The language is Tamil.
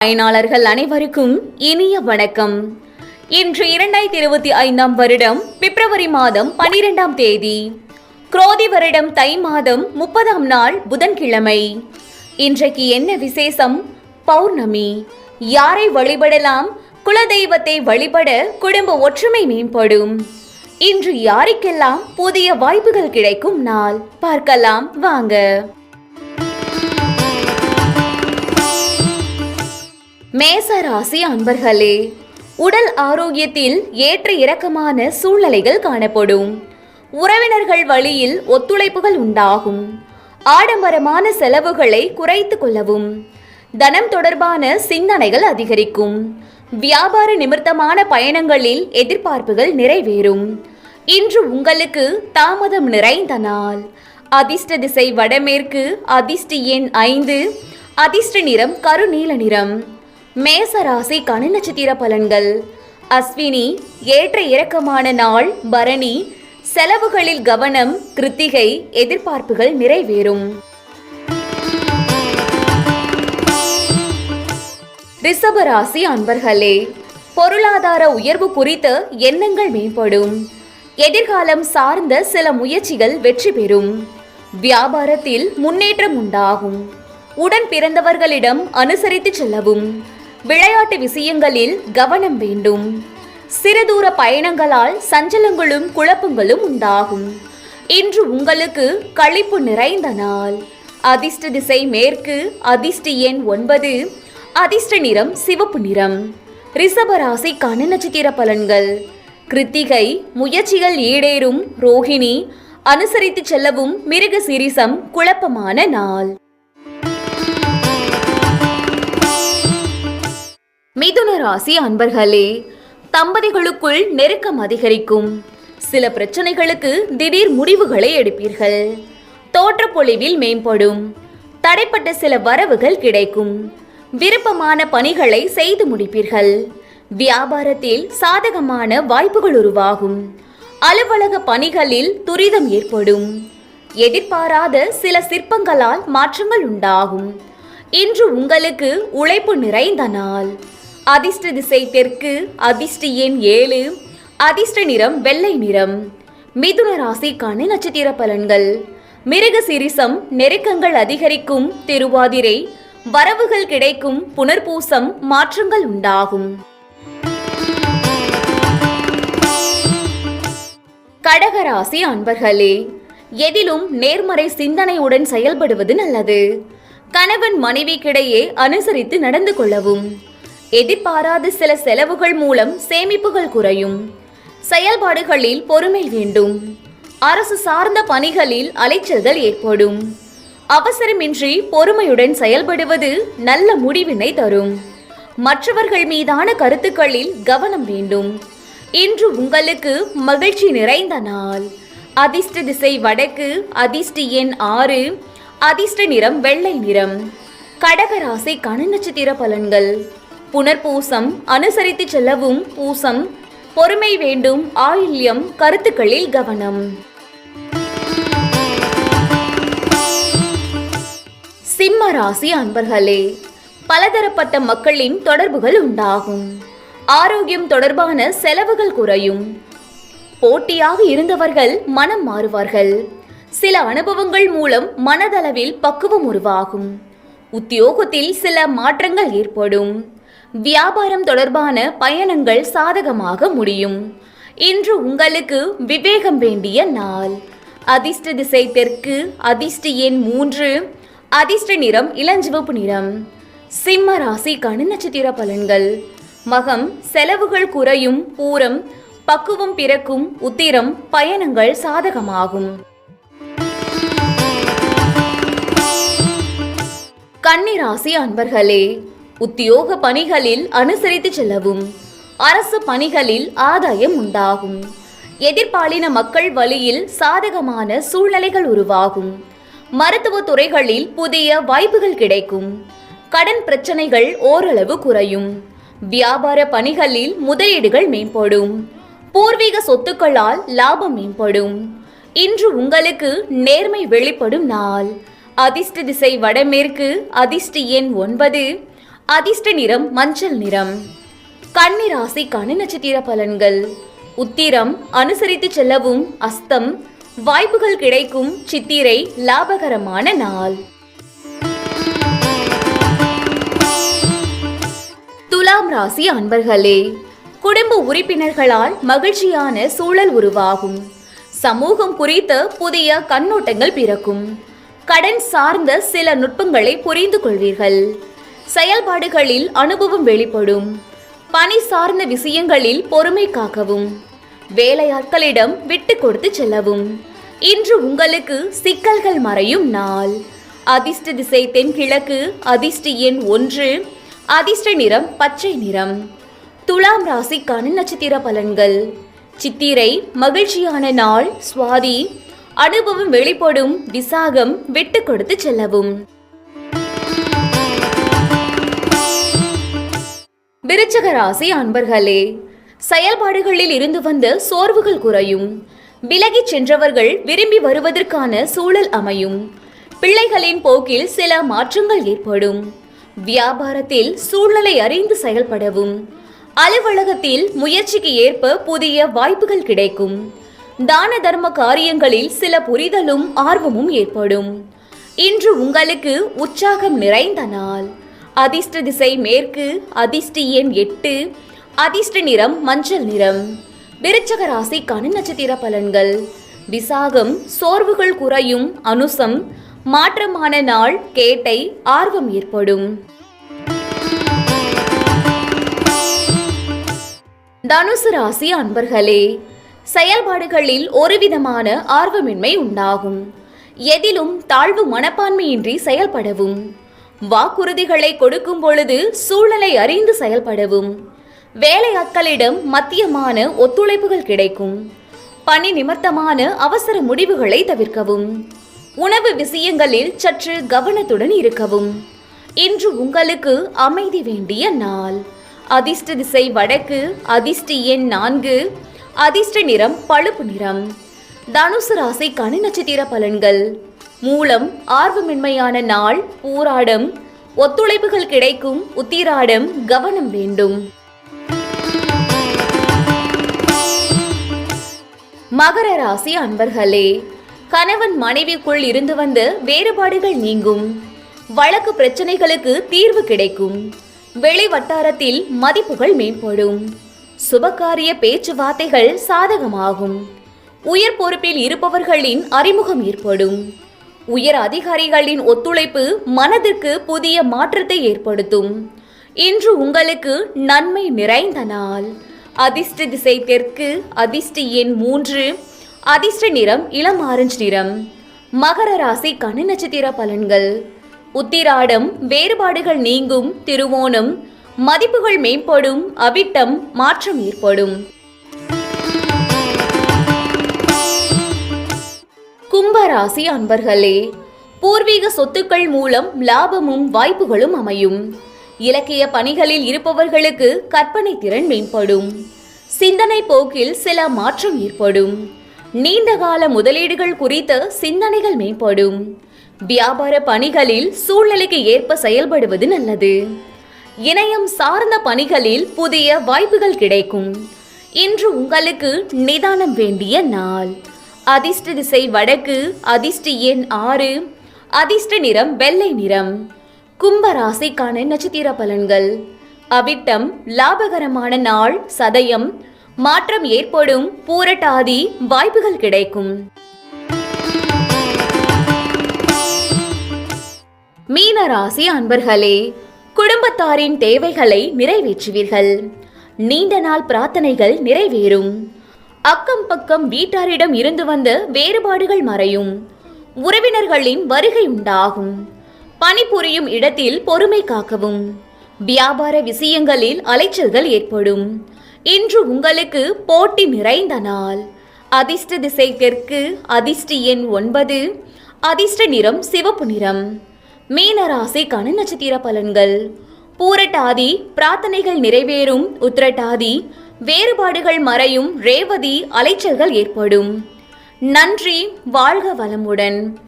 பயனாளர்கள் அனைவருக்கும் இனிய வணக்கம். இன்று 2025 வருடம் பிப்ரவரி மாதம் 12ஆம் தேதி, குரோதி வருடம் தை மாதம் 30ஆம் நாள் புதன்கிழமை. இன்றைக்கு என்ன விசேஷம்? பௌர்ணமி. யாரை வழிபடலாம்? குலதெய்வத்தை வழிபட குடும்ப ஒற்றுமை மேம்படும். இன்று யாருக்கெல்லாம் புதிய வாய்ப்புகள் கிடைக்கும் நாள் பார்க்கலாம் வாங்க. மேச ராசி அன்பர்களே, உடல் ஆரோக்கியத்தில் ஏற்ற இறக்கமான சூழ்நிலைகள் காணப்படும். உறவினர்கள் வழியில் ஒத்துழைப்புகள் உண்டாகும். ஆடம்பரமான செலவுகளை குறைத்து கொள்ளவும். தனம் தொடர்பான சிந்தனைகள் அதிகரிக்கும். வியாபார நிமித்தமான பயணங்களில் எதிர்பார்ப்புகள் நிறைவேறும். இன்று உங்களுக்கு தாமதம் நிறைந்த நாள். அதிர்ஷ்ட திசை வடமேற்கு. அதிர்ஷ்ட எண் 5. அதிர்ஷ்ட நிறம் கருநீல நிறம். மேச ராசிக்கான நட்சத்திர பலன்கள். அஸ்வினி ஏற்ற இறக்கமான நாள். பரணி செலவுகளில் கவனம். கிருத்திகை எதிர்பார்ப்புகள் நிறைவேறும். ரிஷப ராசி அன்பர்களே, பொருளாதார உயர்வு குறித்த எண்ணங்கள் மேம்படும். எதிர்காலம் சார்ந்த சில முயற்சிகள் வெற்றி பெறும். வியாபாரத்தில் முன்னேற்றம் உண்டாகும். உடன் பிறந்தவர்களிடம் அனுசரித்து செல்லவும். விளையாட்டு விஷயங்களில் கவனம் வேண்டும். சிறுதூர பயணங்களால் சஞ்சலங்களும் குழப்பங்களும் உண்டாகும். இன்று உங்களுக்கு களிப்பு நிறைந்த நாள். அதிர்ஷ்ட திசை மேற்கு. அதிர்ஷ்ட எண் 9. அதிர்ஷ்ட நிறம் சிவப்பு நிறம். ரிஷப ராசிக்கான நட்சத்திர பலன்கள். கிருத்திகை முயற்சிகள் ஈடேறும். ரோஹிணி அனுசரித்து செல்லவும். மிருகசீரிஷம் குழப்பமான நாள். மிதுன ராசி அன்பர்களே, தம்பதிகளுக்குள் நெருக்கம் அதிகரிக்கும். சில பிரச்சனைகளுக்கு திடீர் முடிவுகளை எடுப்பீர்கள். தோற்றப்பொழிவில் மேம்படும். தடைப்பட்ட சில வரவுகள் கிடைக்கும். விருப்பமான பணிகளை செய்து முடிப்பீர்கள். வியாபாரத்தில் சாதகமான வாய்ப்புகள் உருவாகும். அலுவலக பணிகளில் துரிதம் ஏற்படும். எதிர்பாராத சில சிற்பங்களால் மாற்றங்கள் உண்டாகும். இன்று உங்களுக்கு உழைப்பு நிறைந்த நாள். அதிர்ஷ்ட திசை தெற்கு. அதிர்ஷ்ட எண் 7. அதிர்ஷ்ட நிறம் வெள்ளை நிறம். மிதுன ராசிக்கான நட்சத்திர பலன்கள். மிருகசீரிஷம் நெருக்கங்கள் அதிகரிக்கும். திருவாதிரை வரவுகள் கிடைக்கும். புனர்பூசம் மாற்றங்கள் உண்டாகும். கடகராசி அன்பர்களே, எதிலும் நேர்மறை சிந்தனையுடன் செயல்படுவது நல்லது. கணவன் மனைவிக்கிடையே அனுசரித்து நடந்து கொள்ளவும். எதிர்பாராத சில செலவுகள் மூலம் சேமிப்புகள் குறையும். செயல்பாடுகளில் பொறுமை வேண்டும். அரசு சார்ந்த பணிகளில் அலைச்சல்கள் ஏற்படும். அவசரமின்றி பொறுமையுடன் செயல்படுவது நல்ல முடிவினை தரும். மற்றவர்கள் மீதான கருத்துக்களில் கவனம் வேண்டும். இன்று உங்களுக்கு மகிழ்ச்சி நிறைந்த நாள். அதிர்ஷ்ட திசை வடக்கு. அதிர்ஷ்ட எண் 6. அதிர்ஷ்ட நிறம் வெள்ளை நிறம். கடகராசிக்கான நட்சத்திர பலன்கள். புனர்பூசம் அனுசரித்து செல்லவும். பூசம் பொறுமை வேண்டும். ஆயில்யம் கருத்துக்களில் கவனம். சிம்ம ராசி அன்பர்களே, பலதரப்பட்ட மக்களின் தொடர்புகள் உண்டாகும். ஆரோக்கியம் தொடர்பான செலவுகள் குறையும். போட்டியாக இருந்தவர்கள் மனம் மாறுவார்கள். சில அனுபவங்கள் மூலம் மனதளவில் பக்குவம் உருவாகும். உத்தியோகத்தில் சில மாற்றங்கள் ஏற்படும். வியாபாரம் தொடர்பான பயணங்கள் சாதகமாக முடியும். இன்று உங்களுக்கு விவேகம் வேண்டிய நாள். அதிர்ஷ்ட திசை தெற்கு. அதிர்ஷ்ட எண் 3. அதிர்ஷ்ட நிறம் இளஞ்சிவப்பு நிறம். சிம்ம ராசிக்கான நட்சத்திர பலன்கள். மகம் செலவுகள் குறையும். பூரம் பக்குவம் பிறக்கும். உத்திரம் பயணங்கள் சாதகமாகும். கன்னி ராசி அன்பர்களே, உத்தியோக பணிகளில் அனுசரித்து செல்லவும். அரசு பணிகளில் ஆதாயம் உண்டாகும். எதிர்பாலின மக்கள் வழியில் சாதகமான சூழ்நிலைகள் உருவாகும். மருத்துவ துறைகளில் புதிய வாய்ப்புகள் கிடைக்கும். கடன் பிரச்சனைகள் ஓரளவு குறையும். வியாபார பணிகளில் முதலீடுகள் மேம்படும். பூர்வீக சொத்துக்களால் லாபம் மேம்படும். இன்று உங்களுக்கு நேர்மை வெளிப்படும் நாள். அதிர்ஷ்ட திசை வடமேற்கு. அதிர்ஷ்ட எண் 9. அதிர்ஷ்ட நிறம் மஞ்சள் நிறம். கன்னி ராசிக்கான நட்சத்திர பலன்கள். உத்திரம் அனுசரித்து செல்லவும். அஸ்தம் வாய்ப்புகள் கிடைக்கும். சித்திரை லாபகரமான நாள். துலாம் ராசி அன்பர்களே, குடும்ப உறுப்பினர்களால் மகிழ்ச்சியான சூழல் உருவாகும். சமூகம் குறித்த புதிய கண்ணோட்டங்கள் பிறக்கும். கடன் சார்ந்த சில நுட்பங்களை புரிந்து கொள்வீர்கள். செயல்பாடுகளில் அனுபவம் வெளிப்படும். பணி சார்ந்த விஷயங்களில் பொறுமை காக்கவும். வேலையாட்களிடம் விட்டு கொடுத்து செல்லவும். இன்று உங்களுக்கு சிக்கல்கள் மறையும் நாள். அதிர்ஷ்ட திசை தென்கிழக்கு. அதிர்ஷ்ட எண் 1. அதிர்ஷ்ட நிறம் பச்சை நிறம். துலாம் ராசிக்கான நட்சத்திர பலன்கள். சித்திரை மகிழ்ச்சியான நாள். சுவாதி அனுபவம் வெளிப்படும். விசாகம் விட்டு கொடுத்து செல்லவும். விருச்சிக ராசி அன்பர்களே, செயல்பாடுகளில் இருந்து வந்த சோர்வுகள் குறையும். விலகிச் சென்றவர்கள் விரும்பி வருவதற்கான சூழல் அமையும். பிள்ளைகளின் போக்கில் சில மாற்றங்கள் ஏற்படும். வியாபாரத்தில் சூழ்நிலை அறிந்து செயல்படவும். அலுவலகத்தில் முயற்சிக்கு ஏற்ப புதிய வாய்ப்புகள் கிடைக்கும். தான தர்ம காரியங்களில் சில புரிதலும் ஆர்வமும் ஏற்படும். இன்று உங்களுக்கு உற்சாகம் நிறைந்த நாள். அதிர்ஷ்ட திசை மேற்கு. அதிர்ஷ்ட எண் 8. அதிர்ஷ்ட நிறம் மஞ்சள் நிறம். விருச்சிக ராசிக்கான நட்சத்திர பலன்கள். விசாகம் சோர்வுகள் குறையும். அனுசம் மாற்றமான நாள். கேட்டை ஆர்வம் ஏற்படும். தனுசு ராசி அன்பர்களே, செயல்பாடுகளில் ஒருவிதமான ஆர்வமின்மை உண்டாகும். எதிலும் தாழ்வு மனப்பான்மையின்றி செயல்படவும். வாக்குறுதிகளை கொடுக்கும் பொழுது சூழ்நிலை அறிந்து செயல்படவும். வேலையாட்களிடம் மத்தியமான ஒத்துழைப்புகள் கிடைக்கும். பணி நிமித்தமான அவசர முடிவுகளை தவிர்க்கவும். உணவு விஷயங்களில் சற்று கவனத்துடன் இருக்கவும். இன்று உங்களுக்கு அமைதி வேண்டிய நாள். அதிர்ஷ்ட திசை வடக்கு. அதிர்ஷ்ட எண் 4. அதிர்ஷ்ட நிறம் பழுப்பு நிறம். தனுசு ராசிக்கான நட்சத்திர பலன்கள். மூலம் ஆர்வமின்மையான நாள். பூராடம் ஒத்துழைப்புகள் கிடைக்கும். உத்திராடம் கவனம் வேண்டும். மகர ராசி அன்பர்களே, கணவன் மனைவிக்குள் இருந்து வந்த வேறுபாடுகள் நீங்கும். வழக்கு பிரச்சனைகளுக்கு தீர்வு கிடைக்கும். வெளி வட்டாரத்தில் மதிப்புகள் மேம்படும். சுபகாரிய பேச்சுவார்த்தைகள் சாதகமாகும். உயர் பொறுப்பில் இருப்பவர்களின் அறிமுகம் ஏற்படும். உயர் அதிகாரிகளின் ஒத்துழைப்பு மனதிற்கு புதிய மாற்றத்தை ஏற்படுத்தும். இன்று உங்களுக்கு நன்மை நிறைந்த நாள். அதிர்ஷ்ட திசை தெற்கு. அதிர்ஷ்ட எண் 3. அதிர்ஷ்ட நிறம் இளம் ஆரஞ்சு நிறம். மகர ராசிக்கான நட்சத்திர பலன்கள். உத்திராடம் வேறுபாடுகள் நீங்கும். திருவோணம் மதிப்புகள் மேம்படும். அவிட்டம் மாற்றம் ஏற்படும். கும்பராசி அன்பர்களே, பூர்வீக சொத்துக்கள் மூலம் லாபமும் வாய்ப்புகளும் அமையும். இலக்கிய பணிகளில் இருப்பவர்களுக்கு கற்பனை திறன் மேம்படும். சிந்தனை போக்கில் சில மாற்றம் ஏற்படும். நீண்டகால முதலீடுகள் குறித்த சிந்தனைகள் மேம்படும். வியாபார பணிகளில் சூழ்நிலைக்கு ஏற்ப செயல்படுவது நல்லது. இணையம் சார்ந்த பணிகளில் புதிய வாய்ப்புகள் கிடைக்கும். இன்று உங்களுக்கு நிதானம் வேண்டிய நாள். அதிர்ஷ்ட திசை வடக்கு. அதிர்ஷ்ட எண் 6. அதிர்ஷ்ட நிறம் வெள்ளை நிறம். கும்பராசிக்கான நட்சத்திர பலன்கள். அவிட்டம் லாபகரமான நாள். சதயம் மாற்றம் ஏற்படும். பூரட்டாதி வாய்ப்புகள் கிடைக்கும். மீன ராசி அன்பர்களே, குடும்பத்தாரின் தேவைகளை நிறைவேற்றுவீர்கள். நீண்ட நாள் பிரார்த்தனைகள் நிறைவேறும். அக்கம் பக்கம் வீட்டாரிடம் இருந்து வந்த வேறுபாடுகள் மறையும். உறவினர்களின் வருகை உண்டாகும். பணிபுரியும் இடத்தில் பொறுமை காக்கவும். வியாபார விஷயங்களில் அலைச்சல்கள் ஏற்படும். இன்று உங்களுக்கு போட்டி நிறைந்த நாள். அதிர்ஷ்ட திசை தெற்கு. அதிர்ஷ்ட எண் 9. அதிர்ஷ்ட நிறம் சிவப்பு நிறம். மீன ராசிக்கான நட்சத்திர பலன்கள். பூரட்டாதி பிரார்த்தனைகள் நிறைவேறும். உத்திரட்டாதி வேறுபாடுகள் மறையும். ரேவதி அலைச்சல்கள் ஏற்படும். நன்றி. வாழ்க வளமுடன்.